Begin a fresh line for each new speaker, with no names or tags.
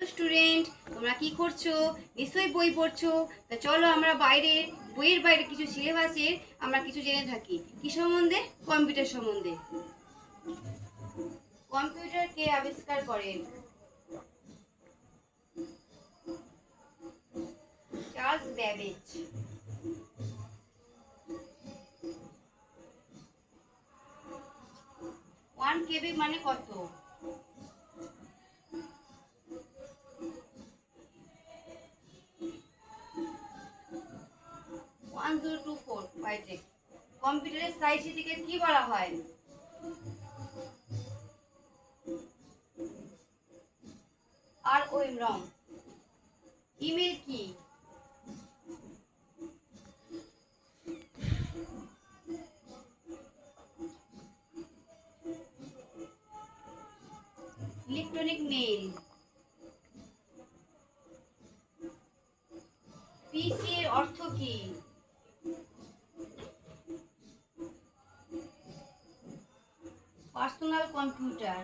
Student, তোমরা কি করছো? নিশ্চয়ই বই পড়ছো। তা চলো আমরা বইয়ের বাইরে কিছু সিলেবাসের আমরা কিছু জেনে থাকি। কি সম্বন্ধে? কম্পিউটার সম্বন্ধে। কম্পিউটার কে আবিষ্কার করেন? Charles Babbage. 1 KB মানে কত? 1024 বাইটেক্স। কম্পিউটারের সাইজ থেকে কি বলা হয়? আর ওই রং। ইমেল কি? Electronic mail. পিসি এর অর্থ কি? Personal computer.